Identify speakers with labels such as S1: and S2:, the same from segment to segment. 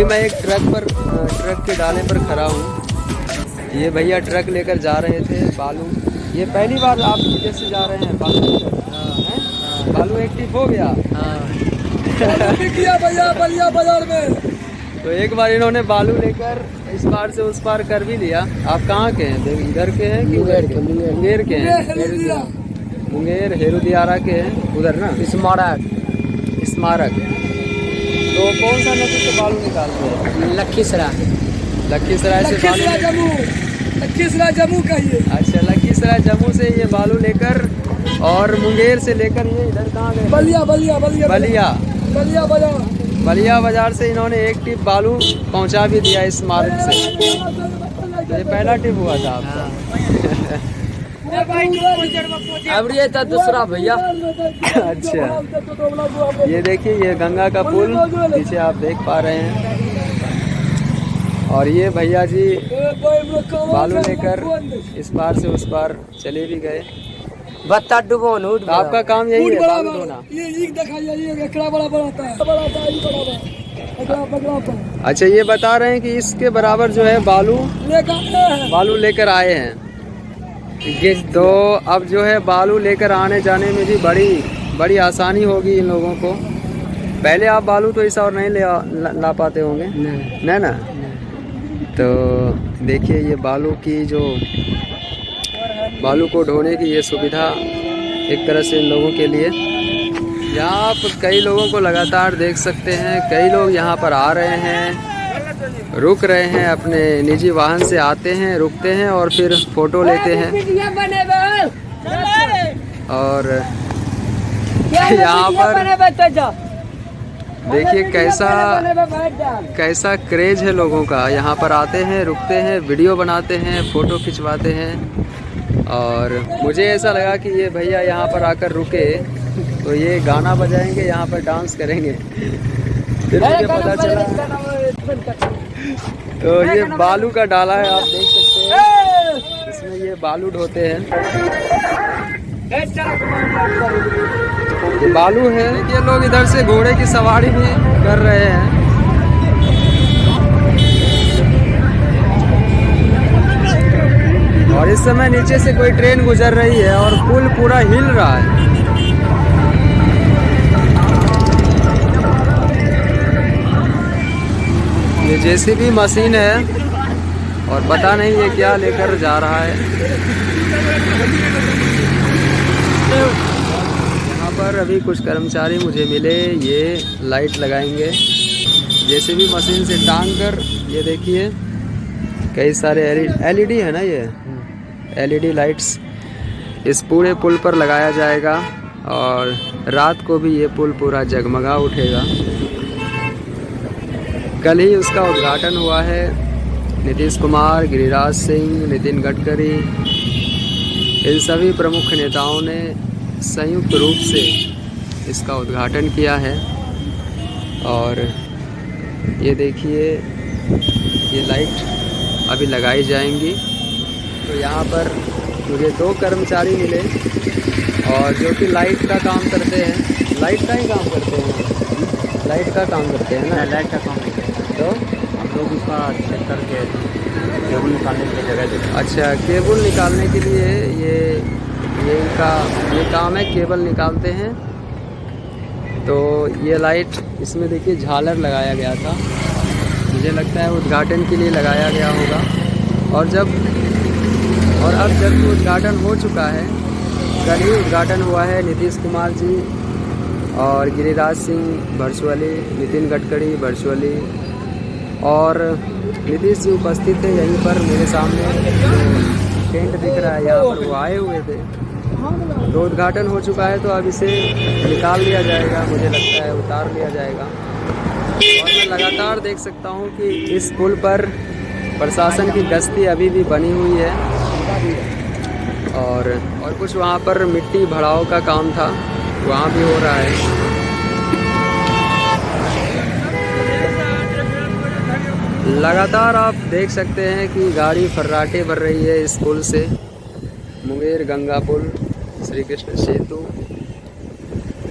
S1: मैं एक ट्रक के डाले पर खड़ा हूँ। ये भैया ट्रक लेकर जा रहे थे बालू। ये पहली बार आप कैसे जा रहे हैं बालू लेकर? बालू एक्टिव हो गया
S2: भैया बलिया बाजार में।
S1: तो एक बार इन्होंने बालू लेकर इस पार से उस पार कर भी लिया। आप कहाँ के हैं? इधर के हैं कि उधर के? मुंगेर के हैं। मुंगेर हेरुदियारा के हैं उधर ना, स्मारक। तो कौन सा नदी से बालू निकालते हैं?
S2: लखीसराय
S1: से बालू।
S2: लखीसराय जम्मू कहिए।
S1: अच्छा, लखीसराय जम्मू से ये बालू लेकर और मुंगेर से लेकर ये इधर कहाँ गए? बलिया बाजार से इन्होंने एक टिप बालू पहुंचा भी दिया इस मार्ग से। ये पहला टिप हुआ था आपका।
S2: अब ये था दूसरा भैया।
S1: अच्छा, ये देखिए ये गंगा का पुल पीछे आप देख पा रहे हैं। और ये भैया जी बालू लेकर इस पार से उस पार चले भी गए।
S2: बत्ता डुबो
S1: तो आपका काम यही है बालू ढोना? अच्छा, ये बता रहे हैं कि इसके बराबर जो है बालू लेकर आए हैं। तो अब जो है बालू लेकर आने जाने में भी बड़ी आसानी होगी इन लोगों को। पहले आप बालू तो ऐसा और नहीं ला पाते होंगे नहीं ना? तो देखिए ये बालू को ढोने की ये सुविधा एक तरह से इन लोगों के लिए। यहाँ आप कई लोगों को लगातार देख सकते हैं। कई लोग यहाँ पर आ रहे हैं, रुक रहे हैं, अपने निजी वाहन से आते हैं, रुकते हैं और फिर फोटो लेते हैं। और यहाँ पर देखिए कैसा क्रेज है लोगों का। यहाँ पर आते हैं, रुकते हैं, वीडियो बनाते हैं, फ़ोटो खिंचवाते हैं। और मुझे ऐसा लगा कि ये भैया यहाँ पर आकर रुके तो ये गाना बजाएंगे, यहाँ पर डांस करेंगे। फिर मुझे पता चला। तो ये बालू का डाला है, आप देख सकते हैं। इसमें ये बालू ढोते हैं। ये बालू है। ये लोग इधर से घोड़े की सवारी भी कर रहे हैं। और इस समय नीचे से कोई ट्रेन गुजर रही है और पुल पूरा हिल रहा है। ये जेसीबी मशीन है और पता नहीं ये क्या लेकर जा रहा है। यहाँ पर अभी कुछ कर्मचारी मुझे मिले, ये लाइट लगाएंगे जेसीबी मशीन से टांग कर। ये देखिए कई सारे एलईडी है ना, ये एलईडी लाइट्स इस पूरे पुल पर लगाया जाएगा और रात को भी ये पुल पूरा जगमगा उठेगा। कल ही उसका उद्घाटन हुआ है। नीतीश कुमार, गिरिराज सिंह, नितिन गडकरी, इन सभी प्रमुख नेताओं ने संयुक्त रूप से इसका उद्घाटन किया है। और ये देखिए ये लाइट अभी लगाई जाएंगी। तो यहाँ पर मुझे 2 कर्मचारी मिले और जो कि लाइट का काम करते हैं। लाइट का ही काम करते हैं? लाइट का काम करते हैं ना?
S2: लाइट का काम नहीं करते।
S1: तो
S2: हम लोग उसका चेक करके केबल निकालने की जगह देते हैं।
S1: अच्छा, केबल निकालने के लिए ये काम है, केबल निकालते हैं। तो ये लाइट इसमें देखिए झालर लगाया गया था, मुझे लगता है उद्घाटन के लिए लगाया गया होगा। और अब जब उद्घाटन हो चुका है, कल ही उद्घाटन हुआ है। नीतीश कुमार जी और गिरिराज सिंह वर्चुअली, नितिन गडकरी वर्चुअली, और नीतीश जी उपस्थित थे यहीं पर मेरे सामने। जो टेंट दिख रहा है यहाँ पर, वो आए हुए थे। तो उद्घाटन हो चुका है, तो अब इसे निकाल लिया जाएगा, मुझे लगता है उतार लिया जाएगा। और मैं लगातार देख सकता हूँ कि इस पुल पर प्रशासन की गश्ती अभी भी बनी हुई है। और कुछ वहाँ पर मिट्टी भराव का काम था, वहाँ भी हो रहा है। लगातार आप देख सकते हैं कि गाड़ी फर्राटे भर रही है इस पुल से। मुंगेर गंगा पुल, श्री कृष्ण सेतु।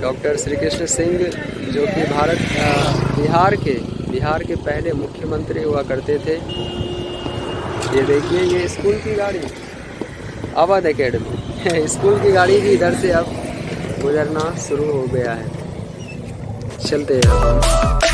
S1: डॉक्टर श्री कृष्ण सिंह जो कि बिहार के पहले मुख्यमंत्री हुआ करते थे। ये देखिए ये स्कूल की गाड़ी अवध एकेडमी स्कूल की गाड़ी भी इधर से अब गुजरना शुरू हो गया है। चलते हैं।